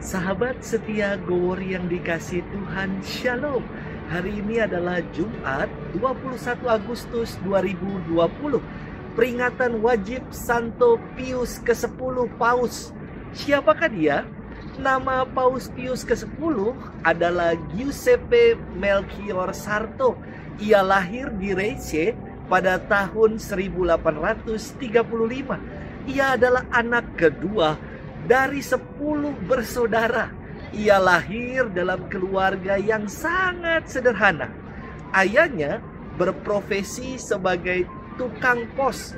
Sahabat setia Gowor yang dikasih Tuhan, Shalom. Hari ini adalah Jumat 21 Agustus 2020. Peringatan wajib Santo Pius ke-10 Paus. Siapakah dia? Nama Paus Pius ke-10 adalah Giuseppe Melchior Sarto. Ia lahir di Lecce pada tahun 1835. Ia adalah anak kedua dari 10 bersaudara. Ia lahir dalam keluarga yang sangat sederhana. Ayahnya berprofesi sebagai tukang pos.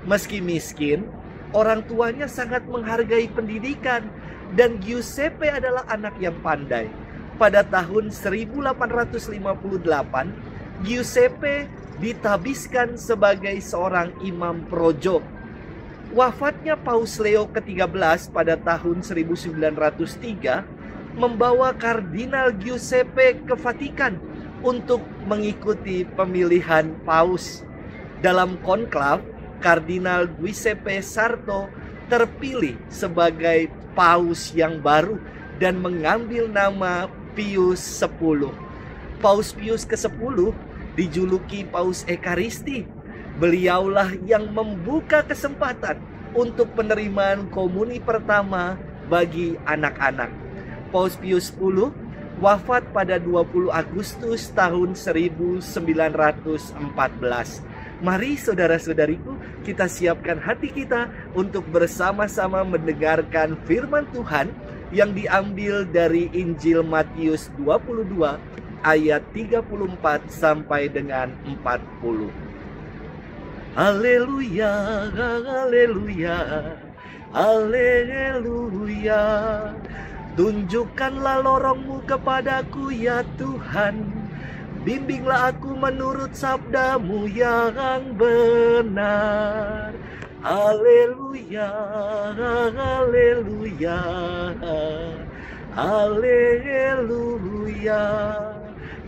Meski miskin, orang tuanya sangat menghargai pendidikan dan Giuseppe adalah anak yang pandai. Pada tahun 1858, Giuseppe ditabiskan sebagai seorang imam projo. Wafatnya Paus Leo ke-13 pada tahun 1903 membawa Kardinal Giuseppe ke Vatikan untuk mengikuti pemilihan Paus. Dalam konklav, Kardinal Giuseppe Sarto terpilih sebagai Paus yang baru dan mengambil nama Pius X. Paus Pius ke-10 dijuluki Paus Ekaristi. Beliaulah yang membuka kesempatan untuk penerimaan komuni pertama bagi anak-anak. Paus Pius X wafat pada 20 Agustus tahun 1914. Mari saudara-saudariku, kita siapkan hati kita untuk bersama-sama mendengarkan firman Tuhan yang diambil dari Injil Matius 22 ayat 34 sampai dengan 40. Haleluya, haleluya, haleluya. Tunjukkanlah lorongmu kepadaku ya Tuhan. Bimbinglah aku menurut sabdamu yang benar. Haleluya, haleluya, haleluya.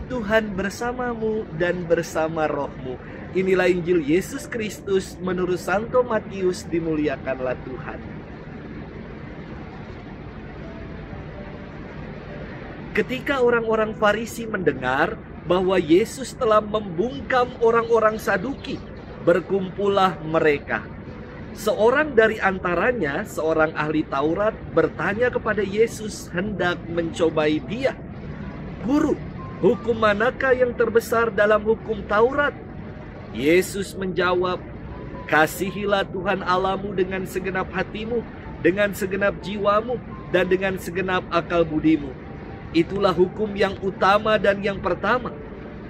Tuhan bersamamu dan bersama rohmu. Inilah Injil Yesus Kristus menurut Santo Matius, dimuliakanlah Tuhan. Ketika orang-orang Farisi mendengar bahwa Yesus telah membungkam orang-orang Saduki, berkumpullah mereka. Seorang dari antaranya, seorang ahli Taurat, bertanya kepada Yesus hendak mencobai dia. Guru, hukum manakah yang terbesar dalam hukum Taurat? Yesus menjawab, kasihilah Tuhan Allahmu dengan segenap hatimu, dengan segenap jiwamu, dan dengan segenap akal budimu. Itulah hukum yang utama dan yang pertama.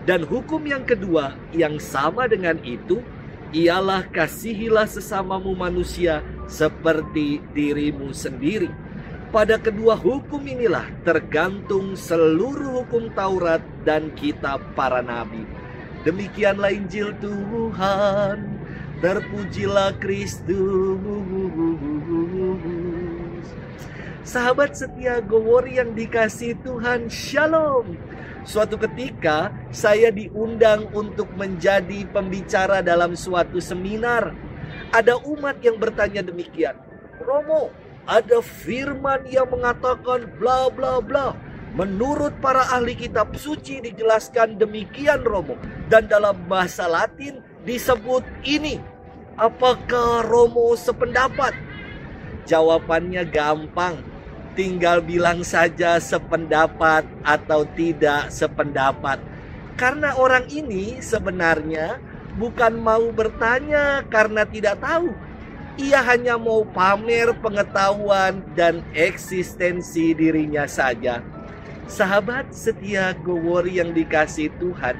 Dan hukum yang kedua yang sama dengan itu, ialah kasihilah sesamamu manusia seperti dirimu sendiri. Pada kedua hukum inilah tergantung seluruh hukum Taurat dan kitab para nabi. Demikianlah Injil Tuhan, terpujilah Kristus. Sahabat setia Gowor yang dikasih Tuhan, Shalom. Suatu ketika saya diundang untuk menjadi pembicara dalam suatu seminar. Ada umat yang bertanya demikian, Romo, ada firman yang mengatakan bla bla bla. Menurut para ahli kitab suci dijelaskan demikian, Romo. Dan dalam bahasa Latin disebut ini. Apakah Romo sependapat? Jawabannya gampang. Tinggal bilang saja sependapat atau tidak sependapat. Karena orang ini sebenarnya bukan mau bertanya karena tidak tahu. Ia hanya mau pamer pengetahuan dan eksistensi dirinya saja. Sahabat setia Gowor yang dikasih Tuhan,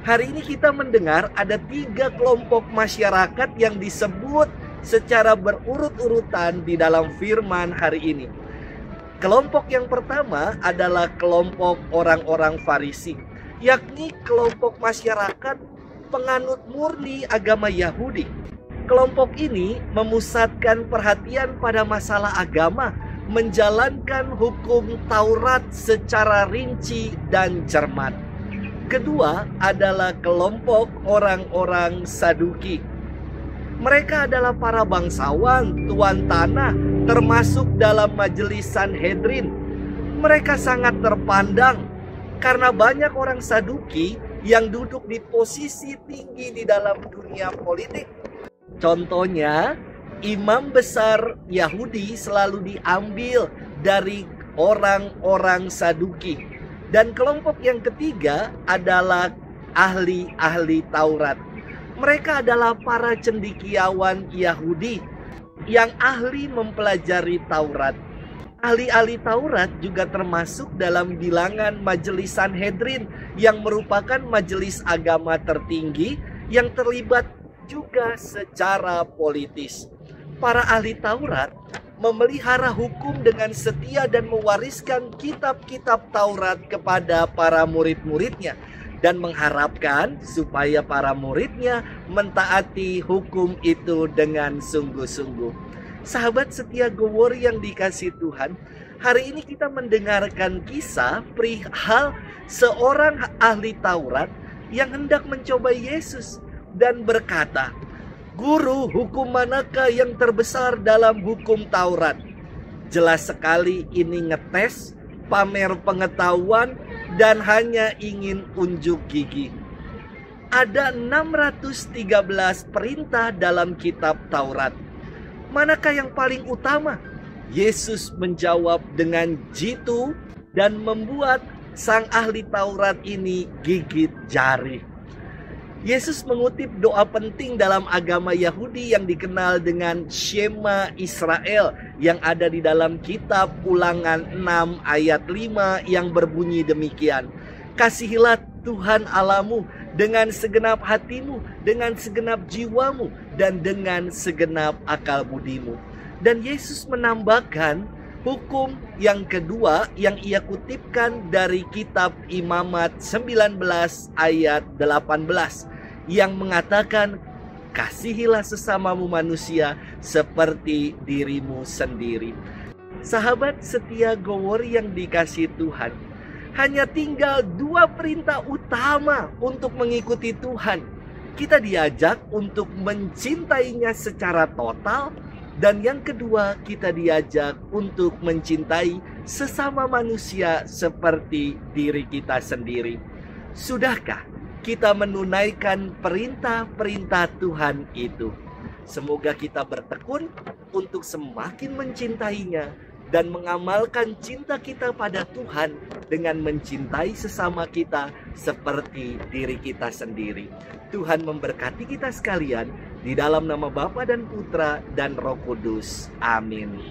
hari ini kita mendengar ada 3 kelompok masyarakat yang disebut secara berurut-urutan di dalam firman hari ini. Kelompok yang pertama adalah kelompok orang-orang Farisi, yakni kelompok masyarakat penganut murni agama Yahudi. Kelompok ini memusatkan perhatian pada masalah agama, menjalankan hukum Taurat secara rinci dan cermat. Kedua adalah kelompok orang-orang Saduki. Mereka adalah para bangsawan, tuan tanah, termasuk dalam majelis Sanhedrin. Mereka sangat terpandang karena banyak orang Saduki yang duduk di posisi tinggi di dalam dunia politik. Contohnya, imam besar Yahudi selalu diambil dari orang-orang Saduki. Dan kelompok yang ketiga adalah ahli-ahli Taurat. Mereka adalah para cendekiawan Yahudi yang ahli mempelajari Taurat. Ahli-ahli Taurat juga termasuk dalam bilangan Majelis Sanhedrin yang merupakan majelis agama tertinggi yang terlibat juga secara politis. Para ahli Taurat memelihara hukum dengan setia dan mewariskan kitab-kitab Taurat kepada para murid-muridnya dan mengharapkan supaya para muridnya mentaati hukum itu dengan sungguh-sungguh. Sahabat setia Gowori yang dikasihi Tuhan, hari ini kita mendengarkan kisah perihal seorang ahli Taurat yang hendak mencobai Yesus dan berkata, "Guru, hukum manakah yang terbesar dalam hukum Taurat?" Jelas sekali ini ngetes, pamer pengetahuan, dan hanya ingin unjuk gigi. Ada 613 perintah dalam kitab Taurat. Manakah yang paling utama? Yesus menjawab dengan jitu dan membuat sang ahli Taurat ini gigit jari. Yesus mengutip doa penting dalam agama Yahudi yang dikenal dengan Shema Israel yang ada di dalam kitab Ulangan 6 ayat 5 yang berbunyi demikian. "Kasihilah Tuhan Allahmu dengan segenap hatimu, dengan segenap jiwamu, dan dengan segenap akal budimu." Dan Yesus menambahkan hukum yang kedua yang ia kutipkan dari kitab Imamat 19 ayat 18 yang mengatakan, "Kasihilah sesamamu manusia seperti dirimu sendiri." Sahabat setia Gowori yang dikasihi Tuhan, hanya tinggal 2 perintah utama untuk mengikuti Tuhan. Kita diajak untuk mencintainya secara total, dan yang kedua kita diajak untuk mencintai sesama manusia seperti diri kita sendiri. Sudahkah kita menunaikan perintah-perintah Tuhan itu? Semoga kita bertekun untuk semakin mencintainya dan mengamalkan cinta kita pada Tuhan dengan mencintai sesama kita seperti diri kita sendiri. Tuhan memberkati kita sekalian di dalam nama Bapa dan Putra dan Roh Kudus. Amin.